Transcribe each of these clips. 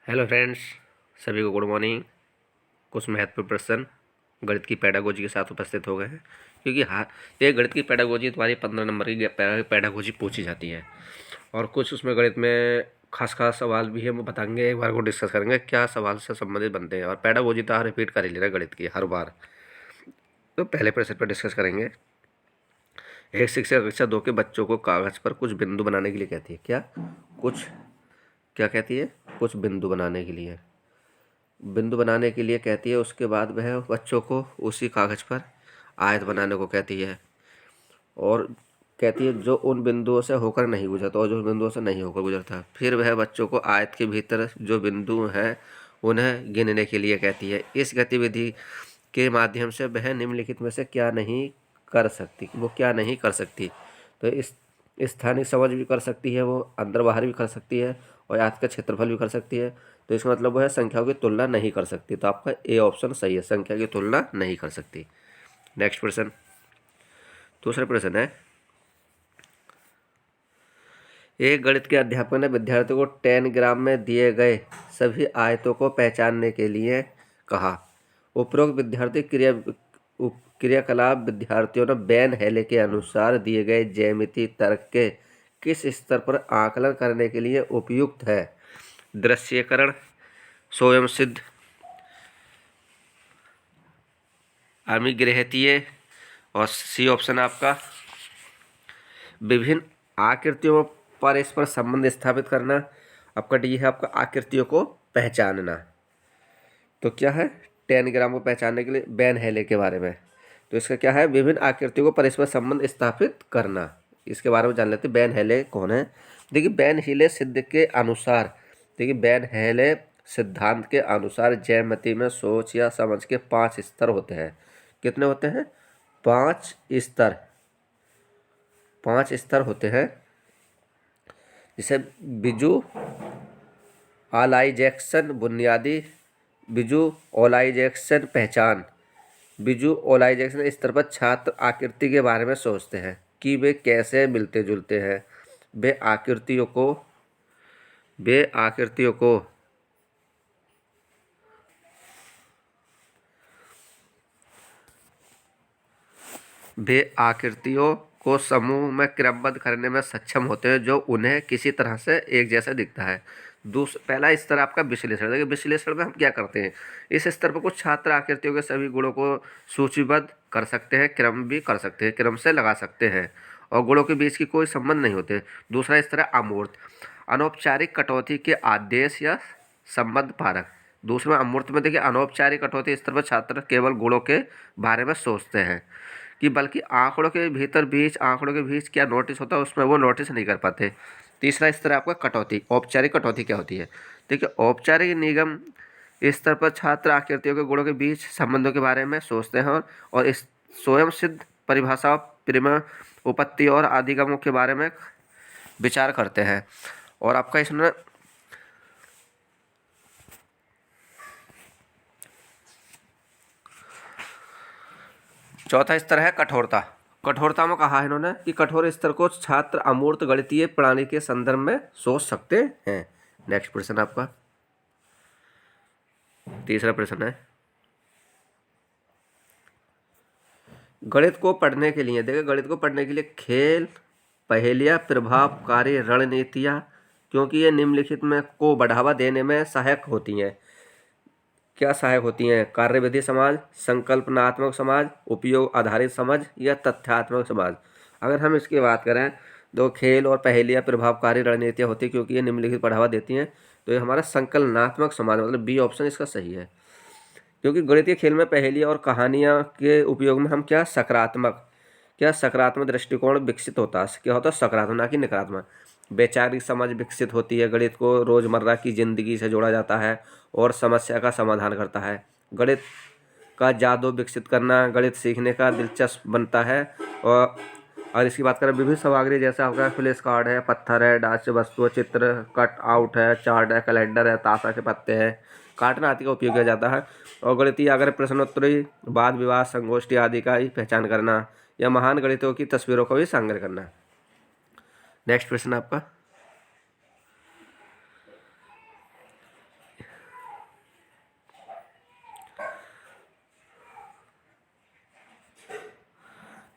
Hello friends, सभी को good morning. कुछ महत्वपूर्ण प्रश्न गणित की पेडागोजी के साथ उपस्थित हो गए हैं, क्योंकि ये गणित की पेडागोजी तुम्हारी 15 नंबर की पेडागोजी पूछी जाती है। और कुछ उसमें गणित में खास खास सवाल भी है, वो बताएंगे, एक बार को डिस्कस करेंगे क्या सवाल से संबंधित बनते हैं। और पेडागोजी तो रिपीट कर ही लेना गणित की हर बार। तो पहले प्रश्न पर डिस्कस करेंगे। एक शिक्षक कक्षा 2 के बच्चों को कागज पर कुछ बिंदु बनाने के लिए कहती है। क्या कहती है? कुछ बिंदु बनाने के लिए कहती है। उसके बाद वह बच्चों को उसी कागज़ पर आयत बनाने को कहती है, और कहती है जो उन बिंदुओं से होकर नहीं गुजरता और जो बिंदुओं से नहीं होकर गुजरता। फिर वह बच्चों को आयत के भीतर जो बिंदु हैं उन्हें गिनने के लिए कहती है। इस गतिविधि के माध्यम से वह निम्नलिखित में से क्या नहीं कर सकती। तो इस स्थानिक समझ भी कर सकती है, वो अंदर बाहर भी कर सकती है, और आयत का क्षेत्रफल भी कर सकती है। तो इसका मतलब वो है संख्याओं की तुलना नहीं कर सकती। तो आपका ए ऑप्शन सही है, संख्या की तुलना नहीं कर सकती। नेक्स्ट प्रश्न, दूसरा प्रश्न है। एक गणित के अध्यापक ने विद्यार्थियों को 10 ग्राम में दिए गए सभी आयतों को पहचानने के लिए कहा। उपरोक्त क्रियाकलाप विद्यार्थियों ने बेन हेले के अनुसार दिए गए ज्यामितीय तर्क के किस स्तर पर आकलन करने के लिए उपयुक्त है? दृश्यकरण, स्वयं सिद्ध, अमिगृहतीय, और सी ऑप्शन आपका विभिन्न आकृतियों पर इस पर संबंध स्थापित करना। आपका डी है आपका आकृतियों को पहचानना। तो क्या है? 10 ग्राम को पहचानने के लिए बेन हेले के बारे में। तो इसका क्या है? विभिन्न आकृतियों को परस्पर संबंध स्थापित करना। इसके बारे में जान लेते हैं। बेन हेले कौन है? देखिए, बेन हेले सिद्धांत के अनुसार ज्यामिति में सोच या समझ के 5 स्तर होते हैं। कितने होते हैं? 5 स्तर होते हैं। जिसे विजुअलाइजेशन स्तर पर छात्र आकृति के बारे में सोचते हैं कि वे कैसे मिलते जुलते हैं। वे आकृतियों को समूह में क्रमबद्ध करने में सक्षम होते हैं, जो उन्हें किसी तरह से एक जैसा दिखता है। पहला स्तर आपका विश्लेषण। देखिए, विश्लेषण में हम क्या करते हैं? इस स्तर पर कुछ छात्र आकृतियों के सभी गुणों को सूचीबद्ध कर सकते हैं, क्रम भी कर सकते हैं, क्रम से लगा सकते हैं, और गुणों के बीच की कोई संबंध नहीं होते। दूसरा स्तर है अमूर्त, अनौपचारिक कटौती के आदेश या संबंध पारक। दूसरा अमूर्त में देखिए, अनौपचारिक कटौती स्तर पर छात्र केवल गुणों के बारे में सोचते हैं, कि बल्कि आंकड़ों के बीच क्या नोटिस होता है उसमें वो नोटिस नहीं कर पाते। तीसरा स्तर आपका कटौती, औपचारिक कटौती क्या होती है? देखिए, औपचारिक निगम स्तर पर छात्र आकृतियों के गुणों के बीच संबंधों के बारे में सोचते हैं, और इस स्वयं सिद्ध परिभाषा, परिमेय, उपपत्ति और अधिगमों के बारे में विचार करते हैं। और आपका इसमें चौथा स्तर है कठोरता। कठोरता में कहा है इन्होंने कि कठोर स्तर को छात्र अमूर्त गणितीय प्रणाली के संदर्भ में सोच सकते हैं। नेक्स्ट प्रश्न आपका तीसरा प्रश्न है। गणित को पढ़ने के लिए खेल, पहेलियां, प्रभावकारी रणनीतियां, क्योंकि ये निम्नलिखित में को बढ़ावा देने में सहायक होती हैं। क्या सहायक होती हैं? कार्यविधि समाज, संकल्पनात्मक समाज, उपयोग आधारित समझ, या तथ्यात्मक समाज। अगर हम इसकी बात करें तो खेल और पहेलियां प्रभावकारी रणनीतियां होती हैं, क्योंकि ये निम्नलिखित बढ़ावा देती हैं। तो ये हमारा संकल्पनात्मक समाज, मतलब बी ऑप्शन इसका सही है। क्योंकि गणितीय खेल में पहेलियां और कहानियां के उपयोग में हम सकारात्मक दृष्टिकोण विकसित होता है। क्या होता है? सकारात्मक, ना कि नकारात्मक। वैचारिक समझ विकसित होती है। गणित को रोजमर्रा की जिंदगी से जोड़ा जाता है और समस्या का समाधान करता है। गणित का जादू विकसित करना गणित सीखने का दिलचस्प बनता है। और इसकी बात करें विभिन्न सामग्री, जैसे आपका फ्लैश कार्ड है, पत्थर है, डाच वस्तु, चित्र, कट आउट है, चार्ट है, कैलेंडर है, ताशा के पत्ते हैं, काटना आदि का उपयोग किया जाता है। और गणितीय अगर प्रश्नोत्तरी, वाद विवाद, संगोष्ठी आदि का ही पहचान करना, या महान गणितों की तस्वीरों को भी संग्रह करना। नेक्स्ट प्रश्न आपका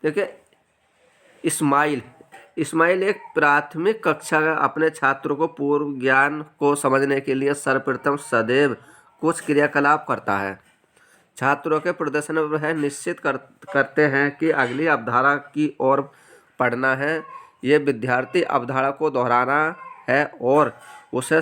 देखिए, इस्माइल इस्माइल एक प्राथमिक कक्षा का अपने छात्रों को पूर्व ज्ञान को समझने के लिए सर्वप्रथम सदैव कुछ क्रियाकलाप करता है। छात्रों के प्रदर्शन पर वह निश्चित करते हैं कि अगली अवधारणा की ओर पढ़ना है। ये विद्यार्थी अवधारणा को दोहराना है और उसे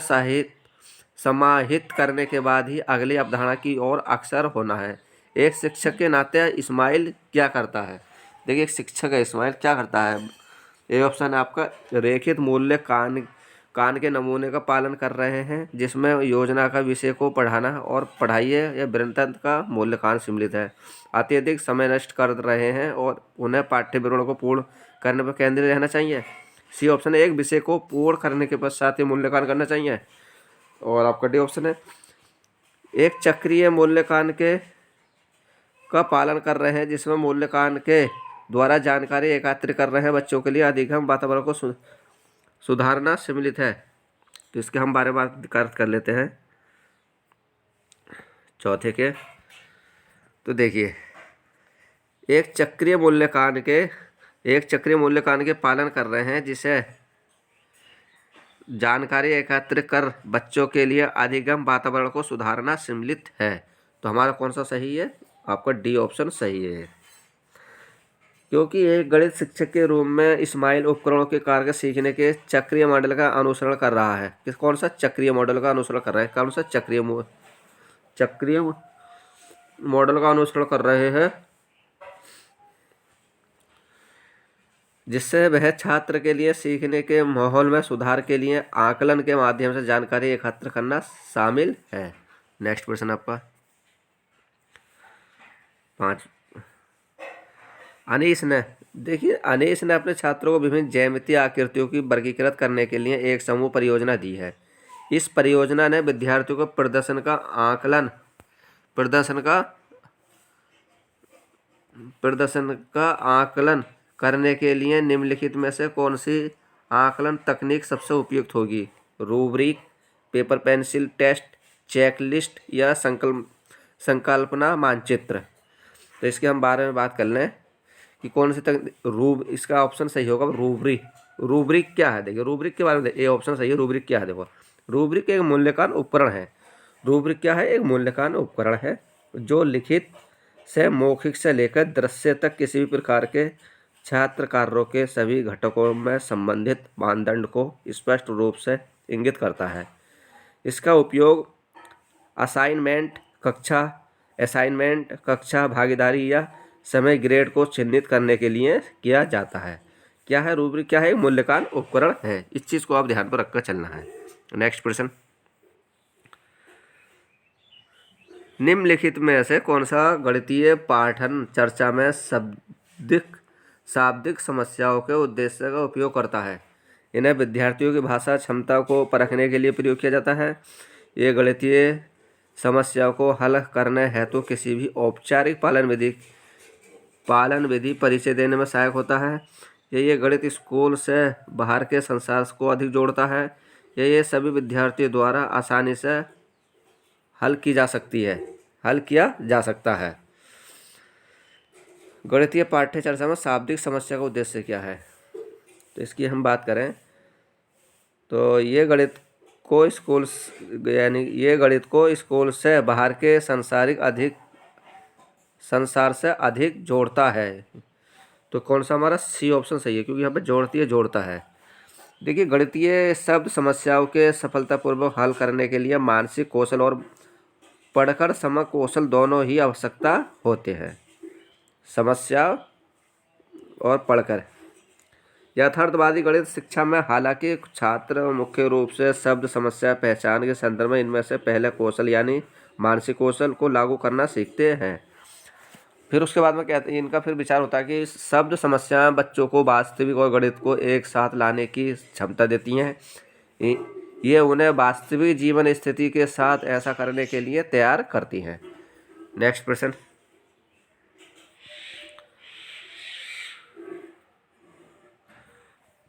समाहित करने के बाद ही अगली अवधारणा की ओर अग्रसर होना है। एक शिक्षक के नाते इस्माइल क्या करता है? देखिए, एक शिक्षक है इस्माइल क्या करता है? ये ऑप्शन है आपका रेखित मूल्य कान के नमूने का पालन कर रहे हैं, जिसमें योजना का विषय को पढ़ाना और पढ़ाइए या वृत्तांत का मूल्यांकन सम्मिलित है। अत्यधिक समय नष्ट कर रहे हैं और उन्हें पाठ्य विवरण को पूर्ण करने पर केंद्रित रहना चाहिए। सी ऑप्शन है एक विषय को पूर्ण करने के पश्चात ही मूल्यांकन करना चाहिए। और आपका डी ऑप्शन है एक चक्रीय मूल्यांकन का पालन कर रहे हैं, जिसमें मूल्यांकन के द्वारा जानकारी एकत्र कर रहे हैं बच्चों के लिए अधिगम वातावरण को सुधारना सम्मिलित है। तो इसके हम बारे में बात कर लेते हैं चौथे के। तो देखिए, एक चक्रीय मूल्यांकन के पालन कर रहे हैं, जिसे जानकारी एकत्र कर बच्चों के लिए अधिगम वातावरण को सुधारना सम्मिलित है। तो हमारा कौन सा सही है? आपका डी ऑप्शन सही है, क्योंकि एक गणित शिक्षक के रूप में इस्माइल उपकरणों के कार्य सीखने के चक्रीय मॉडल का अनुसरण कर रहा है। कौन सा चक्रीय मॉडल का अनुसरण कर रहा है? कौन सा चक्रीय मॉडल का अनुसरण कर रहे हैं, जिससे वह छात्र के लिए सीखने के माहौल में सुधार के लिए आकलन के माध्यम से जानकारी एकत्र करना शामिल है। नेक्स्ट प्रश्न आपका 5। अनीस ने अपने छात्रों को विभिन्न ज्यामितीय आकृतियों की वर्गीकृत करने के लिए एक समूह परियोजना दी है। इस परियोजना ने विद्यार्थियों को प्रदर्शन का आकलन करने के लिए निम्नलिखित में से कौन सी आकलन तकनीक सबसे उपयुक्त होगी? Rubric, paper pencil test, checklist या संकल्पना मानचित्र। तो इसके हम बारे में बात कर लें कि कौन सी इसका ऑप्शन सही होगा रूब्रिक क्या है? देखिए, रूब्रिक के बारे में ये ऑप्शन सही है। रूब्रिक क्या है? देखो, रूब्रिक एक मूल्यांकन उपकरण है। रूब्रिक क्या है? एक मूल्यांकन उपकरण है जो लिखित से मौखिक से लेकर दृश्य तक किसी भी प्रकार के छात्र कार्यों के सभी घटकों में संबंधित मानदंड को स्पष्ट रूप से इंगित करता है। इसका उपयोग असाइनमेंट, कक्षा भागीदारी या समय ग्रेड को चिन्हित करने के लिए किया जाता है। क्या है रूब्रिक? क्या है? मूल्यांकन उपकरण है। इस चीज़ को आप ध्यान पर रखकर चलना है। नेक्स्ट प्रश्न, निम्नलिखित में से कौन सा गणितीय पाठन चर्चा में शाब्दिक समस्याओं के उद्देश्य का उपयोग करता है? इन्हें विद्यार्थियों की भाषा क्षमता को परखने के लिए प्रयोग किया जाता है। ये गणितीय समस्याओं को हल करने हेतु किसी भी औपचारिक पालन विधि परिचय देने में सहायक होता है। ये गणित स्कूल से बाहर के संसार को अधिक जोड़ता है। ये सभी विद्यार्थियों द्वारा आसानी से हल किया जा सकता है। गणितीय पाठ्य चर्चा में शाब्दिक समस्या का उद्देश्य क्या है? तो इसकी हम बात करें तो ये गणित को स्कूल से बाहर के संसार से अधिक जोड़ता है। तो कौन सा हमारा सी ऑप्शन सही है, क्योंकि यहाँ पे जोड़ता है। देखिए, गणितीय शब्द समस्याओं के सफलतापूर्वक हल करने के लिए मानसिक कौशल और पढ़कर समझ कौशल दोनों ही आवश्यकता होते हैं। समस्या और पढ़कर यथार्थवादी गणित शिक्षा में हालांकि छात्र मुख्य रूप से शब्द समस्या पहचान के संदर्भ में इनमें से पहले कौशल यानी मानसिक कौशल को लागू करना सीखते हैं। फिर उसके बाद में कहते हैं, इनका फिर विचार होता है कि शब्द समस्याएं बच्चों को वास्तविक और गणित को एक साथ लाने की क्षमता देती हैं। ये उन्हें वास्तविक जीवन स्थिति के साथ ऐसा करने के लिए तैयार करती हैं। नेक्स्ट प्रश्न,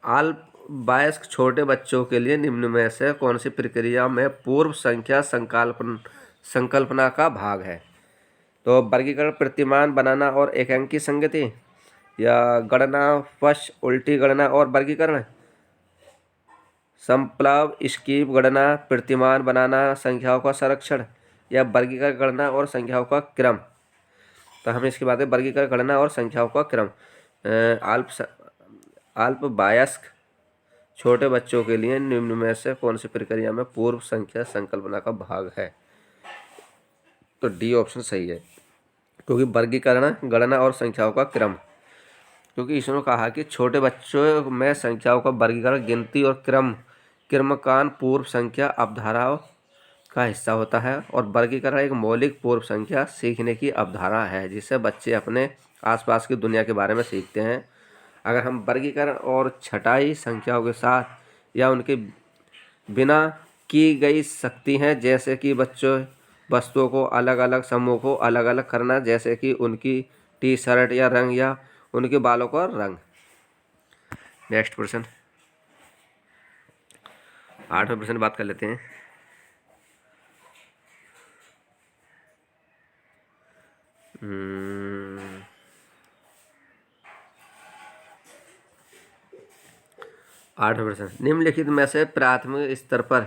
अल्पवयस्क छोटे बच्चों के लिए निम्न में से कौन सी प्रक्रिया में पूर्व संख्या संकल्पना का भाग है? तो वर्गीकरण, प्रतिमान बनाना और एकांकी संगति, या गणना, वश, उल्टी गणना और वर्गीकरण, समप्लाव, स्कीम, गणना, प्रतिमान बनाना, संख्याओं का संरक्षण, या वर्गीकरण, गणना और संख्याओं का क्रम। तो हम इसकी बात है वर्गीकरण, गणना और संख्याओं का क्रम। अल्प वयस्क छोटे बच्चों के लिए निम्न में से कौन सी प्रक्रिया में पूर्व संख्या संकल्पना का भाग है? तो डी ऑप्शन सही है, क्योंकि वर्गीकरण, गणना और संख्याओं का क्रम, क्योंकि इसने कहा कि छोटे बच्चों में संख्याओं का वर्गीकरण, गिनती और क्रमकान पूर्व संख्या अवधारणाओं का हिस्सा होता है, और वर्गीकरण एक मौलिक पूर्व संख्या सीखने की अवधारणा है जिससे बच्चे अपने आसपास की दुनिया के बारे में सीखते हैं। अगर हम वर्गीकरण और छटाई संख्याओं के साथ या उनके बिना की गई सकती हैं, जैसे कि बच्चों वस्तुओं को अलग अलग समूह को अलग अलग करना, जैसे कि उनकी टी शर्ट या रंग या उनके बालों का रंग। नेक्स्ट प्रश्न, 8वें प्रश्न बात कर लेते हैं। आठवें प्रश्न, निम्नलिखित में से प्राथमिक स्तर पर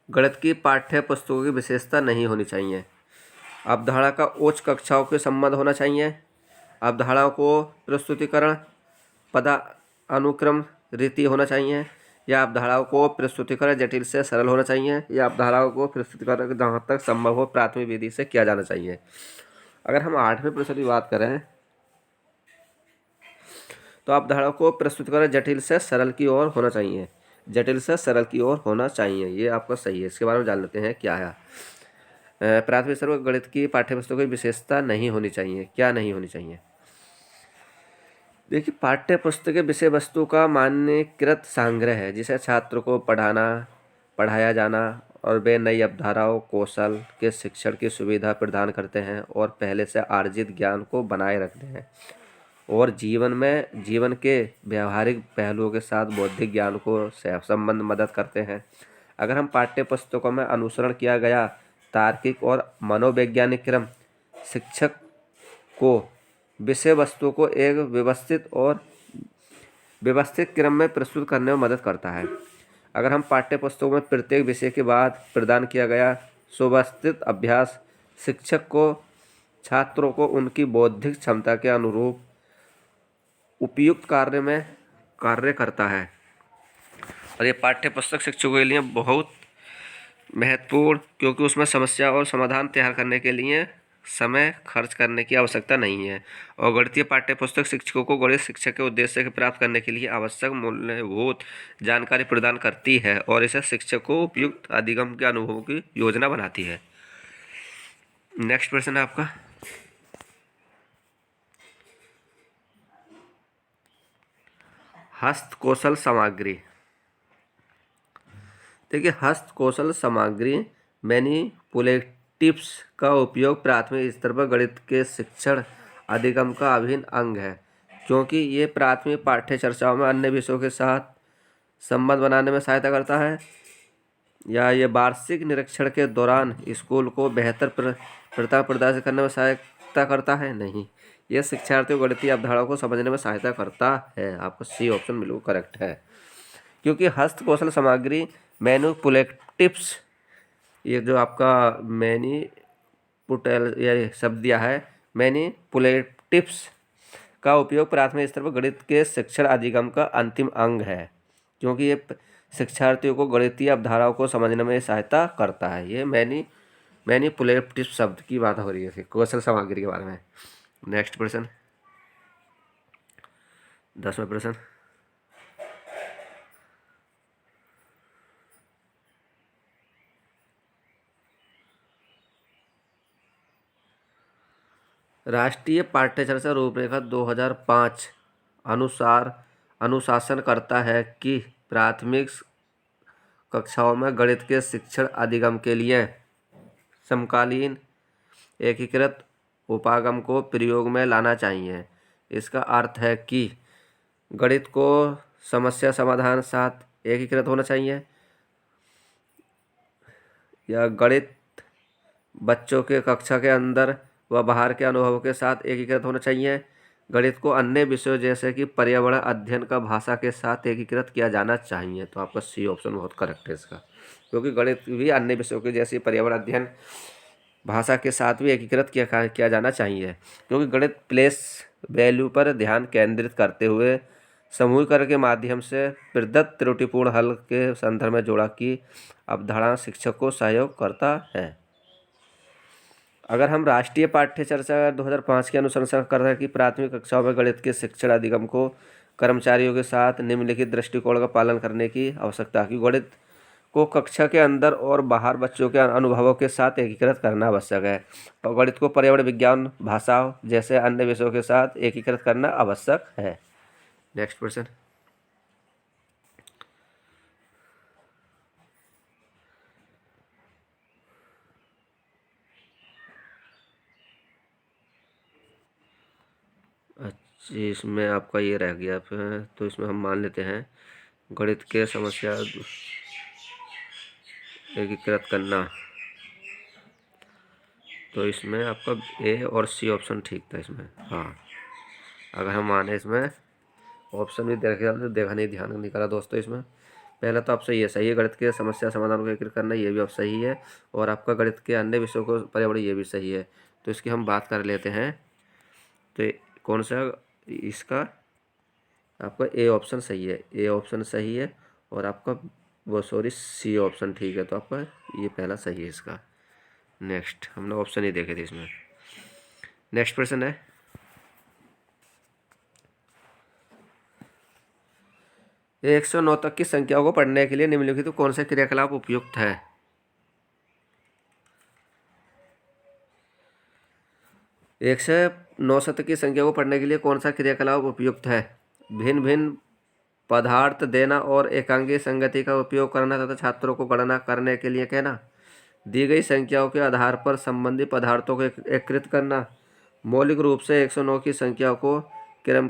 गणित की पाठ्य पुस्तकों की विशेषता नहीं होनी चाहिए। अवधारणा का उच्च कक्षाओं के संबंध होना चाहिए, अवधारणाओं को प्रस्तुतिकरण पदानुक्रम रीति होना चाहिए, या अवधारणाओं को प्रस्तुतिकरण जटिल से सरल होना चाहिए, या अवधारणाओं को प्रस्तुतिकरण जहाँ तक संभव हो प्राथमिक विधि से किया जाना चाहिए। अगर हम 8वें प्रश्न की बात करें तो अवधारणाओं को प्रस्तुतिकरण जटिल से सरल की ओर होना चाहिए, जटिल से सरल की ओर होना चाहिए, ये आपका सही है। इसके बारे में जान लेते हैं क्या है। प्राथमिक स्तर पर गणित की पाठ्यपुस्तकों की विशेषता नहीं होनी चाहिए, क्या नहीं होनी चाहिए? देखिए, पाठ्य पुस्तक विषय वस्तु का मान्यकृत संग्रह है जिसे छात्र को पढ़ाया जाना, और वे नई अवधारणाओं कौशल के शिक्षण की सुविधा प्रदान करते हैं और पहले से अर्जित ज्ञान को बनाए रखते हैं, और जीवन के व्यवहारिक पहलुओं के साथ बौद्धिक ज्ञान को संबंध मदद करते हैं। अगर हम पाठ्य पुस्तकों में अनुसरण किया गया तार्किक और मनोवैज्ञानिक क्रम शिक्षक को विषय वस्तु को एक व्यवस्थित क्रम में प्रस्तुत करने में मदद करता है। अगर हम पाठ्य पुस्तकों में प्रत्येक विषय के बाद प्रदान किया गया सुव्यवस्थित अभ्यास शिक्षक को छात्रों को उनकी बौद्धिक क्षमता के अनुरूप उपयुक्त कार्य करता है, और ये पाठ्य पुस्तक शिक्षकों के लिए बहुत महत्वपूर्ण, क्योंकि उसमें समस्या और समाधान तैयार करने के लिए समय खर्च करने की आवश्यकता नहीं है, और गणितीय पाठ्य पुस्तक शिक्षकों को गणित शिक्षा के उद्देश्य को प्राप्त करने के लिए आवश्यक मूलभूत जानकारी प्रदान करती है, और इसे शिक्षक को उपयुक्त अधिगम के अनुभवों की योजना बनाती है। नेक्स्ट प्रश्न है आपका, हस्तकौशल सामग्री। देखिए, हस्तकौशल सामग्री मैनिपुलेटिव्स का उपयोग प्राथमिक स्तर पर गणित के शिक्षण अधिगम का अभिन्न अंग है, क्योंकि ये प्राथमिक पाठ्य चर्चाओं में अन्य विषयों के साथ संबंध बनाने में सहायता करता है, या ये वार्षिक निरीक्षण के दौरान स्कूल को बेहतर प्रताप प्रदर्शित करने में सहायता करता है। नहीं, यह शिक्षार्थियों को गणितीय अवधारणाओं को समझने में सहायता करता है। आपका सी ऑप्शन बिल्कुल करेक्ट है, क्योंकि हस्तकौशल सामग्री मैनिपुलेटिव्स, ये जो आपका मैनिपुलेट ये शब्द दिया है मैनिपुलेटिव्स का उपयोग प्राथमिक स्तर पर गणित के शिक्षण अधिगम का अंतिम अंग है, क्योंकि ये शिक्षार्थियों को गणितीय अवधारणाओं को समझने में सहायता करता है। ये मैनिपुलेटिव शब्द की बात हो रही है फिर कौशल सामग्री के बारे में। नेक्स्ट प्रश्न, 10वां प्रश्न, राष्ट्रीय पाठ्यचर्या रूपरेखा 2005 अनुसार अनुशासन करता है कि प्राथमिक कक्षाओं में गणित के शिक्षण अधिगम के लिए समकालीन एकीकृत उपागम को प्रयोग में लाना चाहिए। इसका अर्थ है कि गणित को समस्या समाधान साथ एकीकृत होना चाहिए, या गणित बच्चों के कक्षा के अंदर व बाहर के अनुभवों के साथ एकीकृत होना चाहिए। गणित को अन्य विषयों जैसे कि पर्यावरण अध्ययन का भाषा के साथ एकीकृत किया जाना चाहिए। तो आपका सी ऑप्शन बहुत करेक्ट है इसका, क्योंकि गणित भी अन्य विषयों के जैसे पर्यावरण अध्ययन भाषा के साथ भी एकीकृत किया जाना चाहिए, क्योंकि गणित प्लेस वैल्यू पर ध्यान केंद्रित करते हुए समूहीकरण के माध्यम से प्रदत्त त्रुटिपूर्ण हल के संदर्भ में जोड़ा की अवधारणा शिक्षक को सहयोग करता है। अगर हम राष्ट्रीय पाठ्य चर्चा 2005 के अनुशंसा कर रहे हैं कि प्राथमिक कक्षाओं में गणित के शिक्षण अधिगम को कर्मचारियों के साथ निम्नलिखित दृष्टिकोण का पालन करने की आवश्यकता है कि गणित को कक्षा के अंदर और बाहर बच्चों के अनुभवों के साथ एकीकृत करना आवश्यक है, और गणित को पर्यावरण विज्ञान भाषा जैसे अन्य विषयों के साथ एकीकृत करना आवश्यक है। Next question. अच्छा, इसमें आपका ये रह गया फिर, तो इसमें हम मान लेते हैं गणित के समस्या एकीकृत करना, तो इसमें आपका ए और सी ऑप्शन ठीक था इसमें। हाँ, अगर हम माने इसमें ऑप्शन भी देखा नहीं, ध्यान नहीं करा दोस्तों। इसमें पहला तो आप सही है गणित के समस्या समाधान को एकीकृत करना, ये भी आप सही है, और आपका गणित के अन्य विषयों को पर्यावरण, ये भी सही है। तो इसकी हम बात कर लेते हैं, तो कौन सा इसका आपका ए ऑप्शन सही है, ए ऑप्शन सही है, और आपका वो सॉरी सी ऑप्शन ठीक है, तो आपका ये पहला सही है इसका। नेक्स्ट, हमने ऑप्शन ही देखे थे इसमें। नेक्स्ट प्रश्न है, एक सौ 9 तक की संख्याओं को पढ़ने के लिए निम्नलिखित तो कौन सा क्रियाकलाप उपयुक्त है। 109 तक की संख्या को पढ़ने के लिए कौन सा क्रियाकलाप उपयुक्त है। भिन्न भिन्न पदार्थ देना और एकांकी संगति का उपयोग करना तथा छात्रों को गणना करने के लिए कहना। दी गई संख्याओं के आधार पर संबंधित पदार्थों को एकत्रित करना। मौलिक रूप से 109 की संख्या को क्रम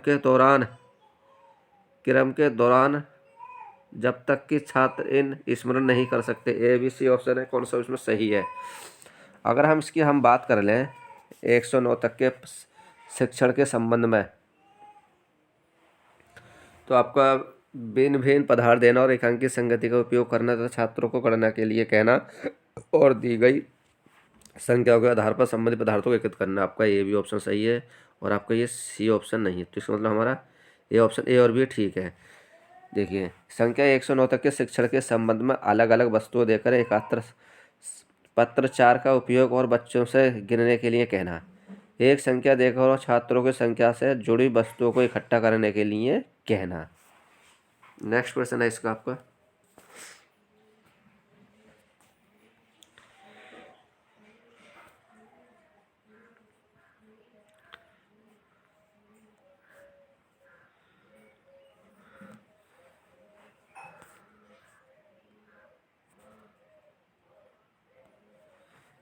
के दौरान जब तक कि छात्र इन स्मरण नहीं कर सकते। ए बी सी ऑप्शन है, कौन सा इसमें सही है। अगर हम इसकी बात कर लें 109 तक के शिक्षण के संबंध में, तो आपका भिन्न भिन्न पदार्थ देना और एकांकी संगति का उपयोग करना तथा छात्रों को गणना के लिए कहना और दी गई संख्याओं के आधार पर संबंधित पदार्थों को एकत्रित करना, आपका ये भी ऑप्शन सही है, और आपका ये सी ऑप्शन नहीं है। तो इसका मतलब हमारा ये ऑप्शन ए और बी ठीक है। देखिए, संख्या 109 तक के शिक्षण के संबंध में अलग अलग वस्तुओं देकर एकत्र पत्राचार का उपयोग और बच्चों से गिनने के लिए कहना। एक संख्या देकर और छात्रों की संख्या से जुड़ी वस्तुओं को इकट्ठा करने के लिए कहना। नेक्स्ट क्वेश्चन है इसका आपका,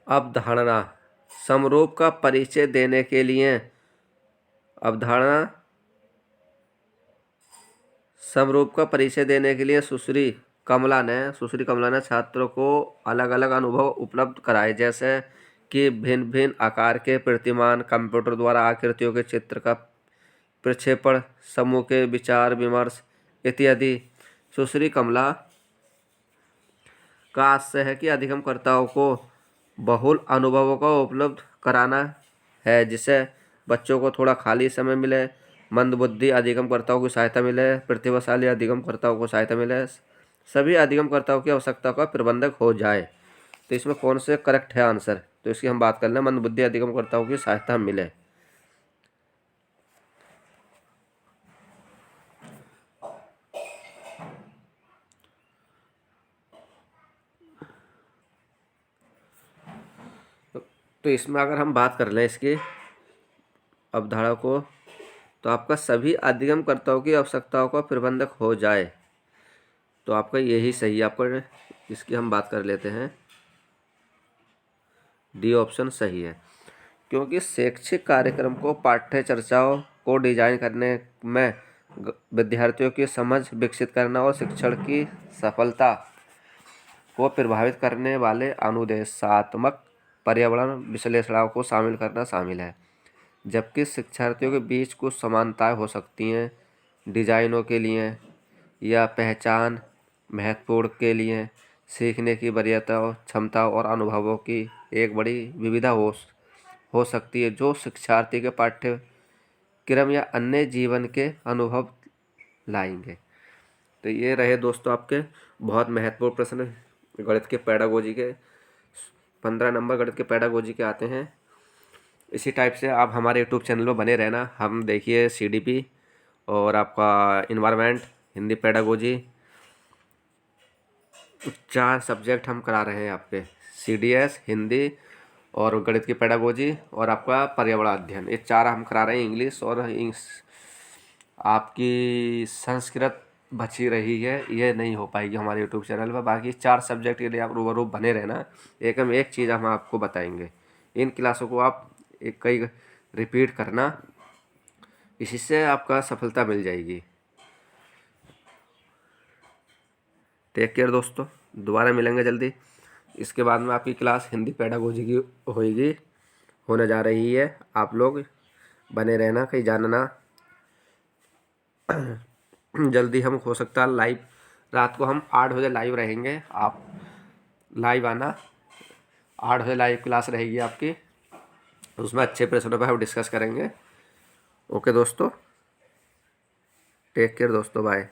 अवधारणा समरूप का परिचय देने के लिए अवधारणा समरूप का परिचय देने के लिए सुश्री कमला ने छात्रों को अलग अलग अनुभव उपलब्ध कराए, जैसे कि भिन्न भिन्न आकार के प्रतिमान, कंप्यूटर द्वारा आकृतियों के चित्र का प्रक्षेपण, समूह के विचार विमर्श इत्यादि। सुश्री कमला का आशय है कि अधिगमकर्ताओं को बहुल अनुभवों का उपलब्ध कराना है, जिससे बच्चों को थोड़ा खाली समय मिले, मंदबुद्धि अधिगमकर्ताओं की सहायता मिले, प्रतिभाशाली अधिगमकर्ताओं को सहायता मिले, सभी अधिगमकर्ताओं की आवश्यकता का प्रबंधक हो जाए। तो इसमें कौन से करेक्ट है आंसर, तो इसकी हम बात कर लें, मंदबुद्धि अधिगमकर्ताओं की सहायता मिले। तो इसमें अगर हम बात कर लें इसकी अवधारणा को, तो आपका सभी अधिगमकर्ताओं की आवश्यकताओं का प्रबंधक हो जाए, तो आपका यही सही है। आपका इसकी हम बात कर लेते हैं, डी ऑप्शन सही है, क्योंकि शैक्षिक कार्यक्रम को पाठ्य चर्चाओं को डिजाइन करने में विद्यार्थियों की समझ विकसित करना और शिक्षण की सफलता को प्रभावित करने वाले अनुदेशात्मक पर्यावरण विश्लेषणों को शामिल करना शामिल है। जबकि शिक्षार्थियों के बीच कुछ समानताएं हो सकती हैं डिजाइनों के लिए या पहचान महत्वपूर्ण के लिए। सीखने की वरीयता क्षमता और अनुभवों की एक बड़ी विविधता हो सकती है जो शिक्षार्थी के पाठ्यक्रम या अन्य जीवन के अनुभव लाएंगे। तो ये रहे दोस्तों आपके बहुत महत्वपूर्ण प्रश्न गणित के पेडागोजी के। 15 नंबर गणित के पेडागोजी के आते हैं। इसी टाइप से आप हमारे यूट्यूब चैनल पर बने रहना। हम देखिए CDP और आपका इन्वायरमेंट हिंदी पेडागोजी 4 सब्जेक्ट हम करा रहे हैं आपके। CDS हिंदी और गणित की पेडागोजी और आपका पर्यावरण अध्ययन, ये 4 हम करा रहे हैं। इंग्लिश और आपकी संस्कृत बची रही है, ये नहीं हो पाएगी हमारे यूट्यूब चैनल पर। बाकी 4 सब्जेक्ट के लिए आप रूबरू बने रहना। एक चीज़ हम आपको बताएंगे, इन क्लासों को आप कई रिपीट करना, इसी से आपका सफलता मिल जाएगी। टेक केयर दोस्तों, दोबारा मिलेंगे जल्दी। इसके बाद में आपकी क्लास हिंदी पेडागोजी की होने जा रही है। आप लोग बने रहना, कहीं जानना। जल्दी हम हो सकता है लाइव, रात को हम 8 बजे लाइव रहेंगे। आप लाइव आना, 8 बजे लाइव क्लास रहेगी आपकी। उसमें अच्छे प्रश्नों पर हम डिस्कस करेंगे। ओके दोस्तों, टेक केयर दोस्तों, बाय।